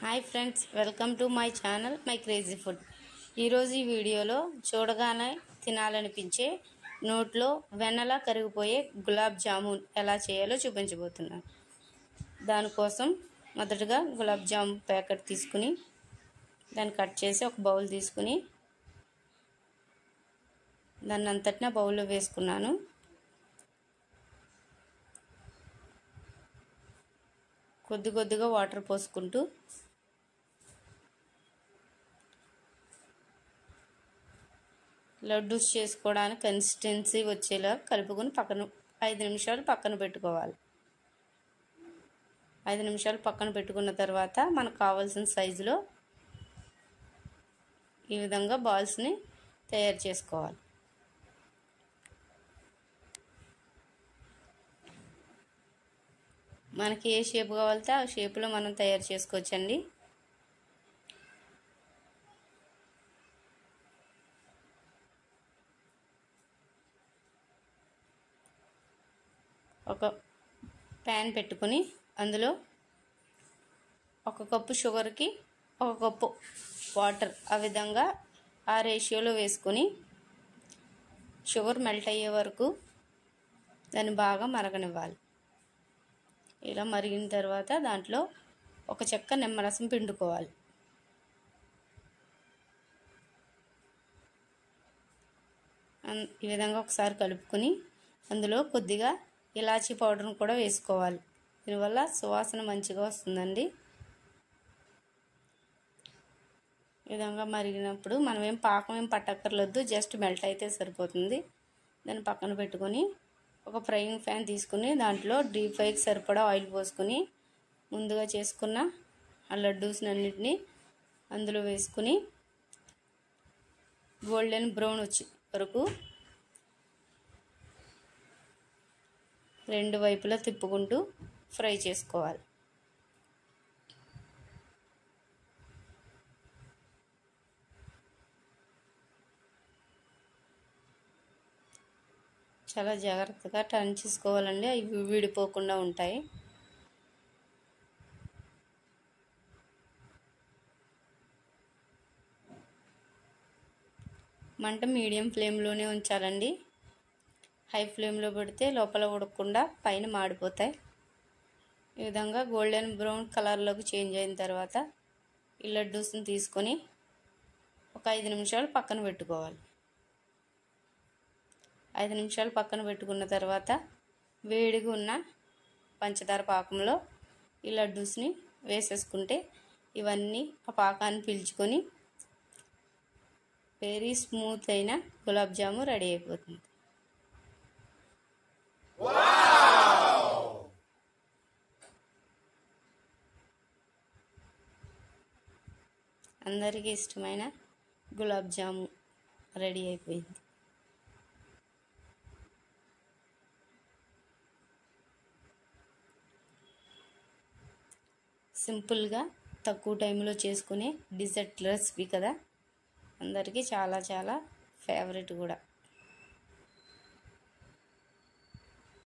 Hi friends, welcome to my channel my crazy food. ఈరోజు ఈ వీడియోలో చూడగానే తినాలనిపించే నోట్లో వెన్నలా కరిగిపోయే గులాబ్ జామున్ ఎలా చేయాలో చూపించబోతున్నాను. దానికోసం మొదటగా గులాబ్ జామున్ ప్యాకెట్ తీసుకుని దాన్ని కట్ చేసి ఒక బౌల్ తీసుకుని దాన్ని అంతటినా బౌల్లో వేసుకున్నాను. కొద్ది కొద్దిగా వాటర్ పోసుకుంటూ లడ్డూస్ చేసుకోవడానికి కన్సిస్టెన్సీ వచ్చేలా కలుపుకొని 5 నిమిషాలు పక్కన పెట్టుకోవాలి. 5 నిమిషాలు పక్కన పెట్టుకున్న తర్వాత మనకు కావాల్సిన సైజులో ఈ విధంగా బాల్స్ని తయారు చేసుకోవాలి. మనకి ఏ షేప్ కావాలితే ఆ షేప్లో మనం తయారు చేసుకోవచ్చండి. ఒక ప్యాన్ పెట్టుకొని అందులో 1 కప్పు షుగర్కి 1 కప్పు వాటర్ ఆ విధంగా ఆ రేషియోలో వేసుకొని షుగర్ మెల్ట్ అయ్యే వరకు దాన్ని బాగా మరగనివ్వాలి. ఇలా మరిగిన తర్వాత దాంట్లో 1 చెక్క నిమ్మరసం పిండుకోవాలి. ఈ విధంగా ఒకసారి కలుపుకొని అందులో కొద్దిగా ఇలాచీ పౌడర్ను కూడా వేసుకోవాలి. దీనివల్ల సువాసన మంచిగా వస్తుందండి. ఈ విధంగా మరిగినప్పుడు మనం పాకం పట్టక్కర్లేదు, జస్ట్ మెల్ట్ అయితే సరిపోతుంది. దాన్ని పక్కన పెట్టుకొని ఒక ఫ్రైయింగ్ ప్యాన్ తీసుకుని దాంట్లో డీప్ ఫ్రైకి సరిపడా ఆయిల్ పోసుకొని ముందుగా చేసుకున్న ఆ లడ్డూస్ని అన్నిటినీ అందులో వేసుకుని గోల్డెన్ బ్రౌన్ వచ్చే వరకు 2 వైపులా తిప్పుకుంటూ ఫ్రై చేసుకోవాలి. చాలా జాగ్రత్తగా టర్న్ చేసుకోవాలండి, అవి విడిపోకుండా ఉంటాయి. మంట మీడియం ఫ్లేమ్లోనే ఉంచాలండి. హై ఫ్లేమ్లో పెడితే లోపల ఉడకకుండా పైన మాడిపోతాయి. ఈ విధంగా గోల్డెన్ బ్రౌన్ కలర్లోకి చేంజ్ అయిన తర్వాత ఈ లడ్డూస్ని తీసుకొని ఒక 5 నిమిషాలు పక్కన పెట్టుకోవాలి. 5 నిమిషాలు పక్కన పెట్టుకున్న తర్వాత వేడిగా ఉన్న పంచదార పాకంలో ఈ లడ్డూస్ని వేసేసుకుంటే ఇవన్నీ ఆ పాకాన్ని పీల్చుకొని వెరీ స్మూత్ అయిన గులాబ్ జాము రెడీ అయిపోతుంది. అందరికీ ఇష్టమైన గులాబ్ జాము రెడీ అయిపోయింది. సింపుల్గా తక్కువ టైంలో చేసుకునే డిజర్ట్ రెసిపీ కదా, అందరికీ చాలా ఫేవరెట్ కూడా.